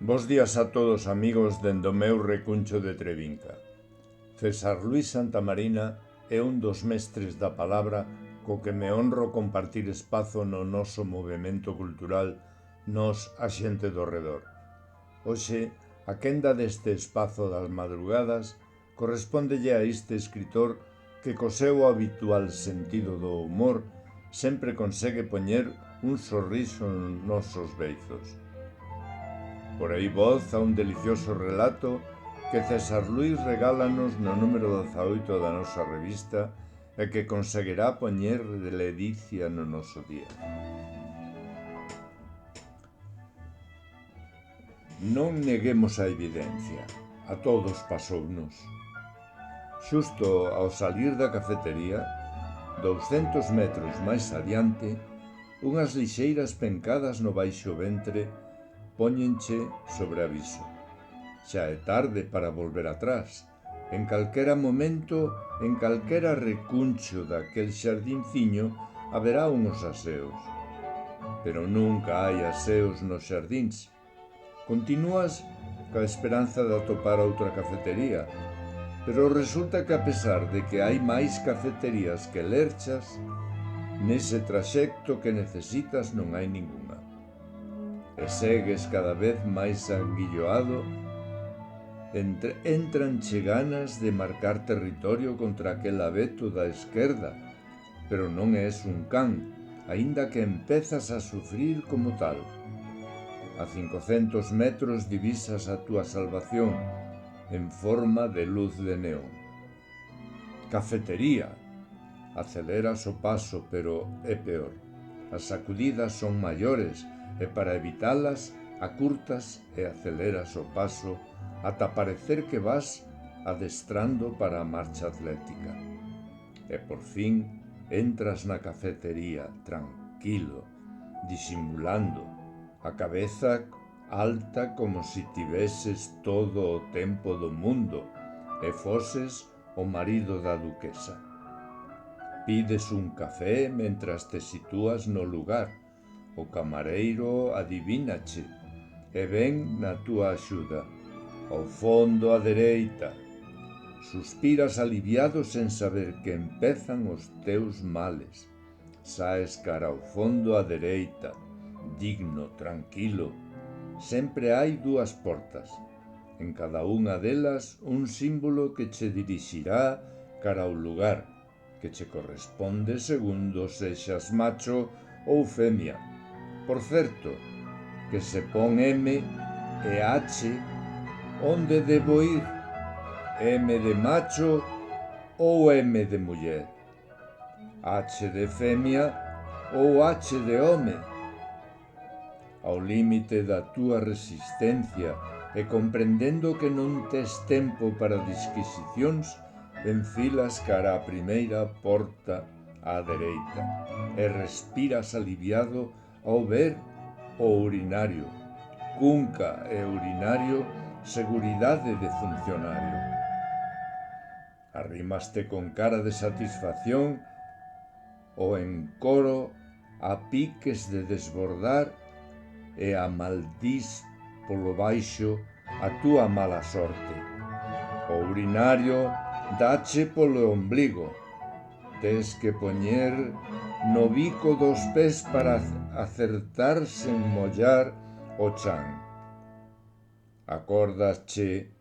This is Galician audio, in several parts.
Bos días a todos amigos dende o meu recuncho de Trevinca. César Luis Santamarina é un dos mestres da palabra co que me honro compartir espazo no noso movemento cultural, nos a xente do redor. Hoxe, a quenda deste espazo das madrugadas correspóndelle a este escritor que co seu habitual sentido do humor sempre consegue poñer un sorriso nos nosos beizos. Por aí voz a un delicioso relato que César Luis regálanos no número 18 da nosa revista e que conseguirá poñer de ledicia no noso día. Non neguemos a evidencia, a todos pasounos. Xusto ao salir da cafetería, 200 metros máis adiante, unhas lixeiras pencadas no baixo ventre póñenche sobre aviso. Xa é tarde para volver atrás. En calquera momento, en calquera recuncho daquel xardinciño, haberá uns aseos. Pero nunca hai aseos nos xardíns. Continúas ca esperanza de atopar outra cafetería, pero resulta que a pesar de que hai máis cafeterías que lerchas, nese traxecto que necesitas non hai ningunha. E segues cada vez máis anguilloado, entranche ganas de marcar territorio contra aquel abeto da esquerda, pero non és un can, aínda que empezas a sufrir como tal. A 500 metros divisas a túa salvación, en forma de luz de neón. Cafetería. Aceleras o paso, pero é peor. As sacudidas son maiores, e para evitalas, acurtas e aceleras o paso ata parecer que vas adestrando para a marcha atlética. E por fin entras na cafetería, tranquilo, disimulando, a cabeza alta como si tiveses todo o tempo do mundo e foses o marido da duquesa. Pides un café mentras te sitúas no lugar. O camareiro adivínache e ven na túa axuda. Ao fondo á dereita. Suspiras aliviado sen saber que empezan os teus males. Saes cara ao fondo á dereita, digno, tranquilo. Sempre hai dúas portas. En cada unha delas un símbolo que che dirixirá cara ao lugar, que che corresponde segundo sexas macho ou femia. Por certo, que se pon M e H, onde debo ir? M de macho ou M de muller? H de femia ou H de home? Ao límite da túa resistencia e comprendendo que non tes tempo para disquisicións, enfilas cara á primeira porta á dereita e respiras aliviado ao ver o urinario. Cunca e urinario, seguridade de funcionario. Arrimaste con cara de satisfacción o encoro a piques de desbordar e a maldís polo baixo a túa mala sorte. O urinario dache polo ombligo. Tes que poñer no bico dos pés para acertar sen mollar o chan. Acórdasche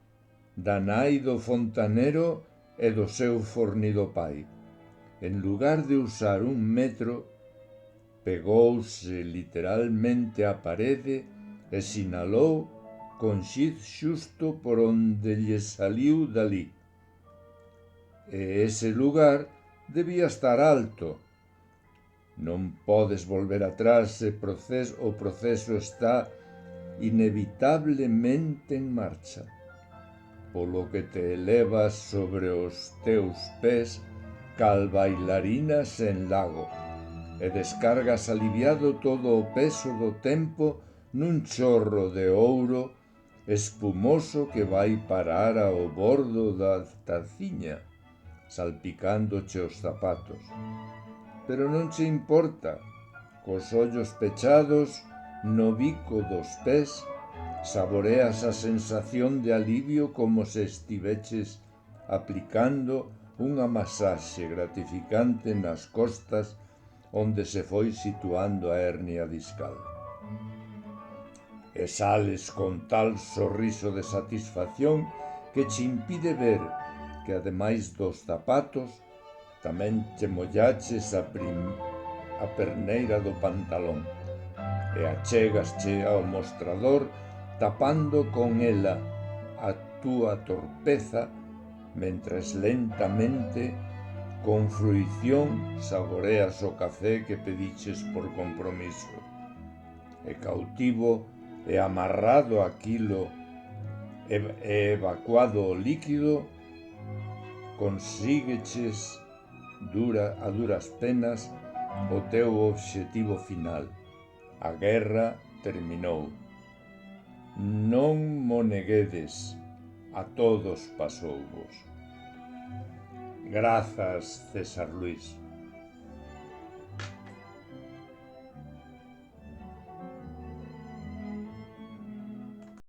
da nai do fontanero e do seu fornido pai. En lugar de usar un metro, pegouse literalmente á parede e sinalou con xiz xusto por onde lle saliu dalí. E ese lugar debía estar alto. Non podes volver atrás e o proceso está inevitablemente en marcha, polo que te elevas sobre os teus pés cal bailarina sen lago e descargas aliviado todo o peso do tempo nun chorro de ouro espumoso que vai parar ao bordo da taciña, salpicándoche os zapatos. Pero non che importa, cos ollos pechados no bico dos pés, Saboreas a sensación de alivio como se estiveches aplicando unha masaxe gratificante nas costas onde se foi situando a hernia discal. E sales con tal sorriso de satisfacción que che impide ver que, ademais dos zapatos, tamén che mollaches a perneira do pantalón e achegasche ao mostrador tapando con ela a túa torpeza mentres lentamente, con fruición, saboreas o café que pediches por compromiso. E cautivo e amarrado aquilo e evacuado o líquido, consígueches a duras penas o teu obxectivo final. A guerra terminou. Non mo neguedes, a todos pasouvos. Grazas, César Luís.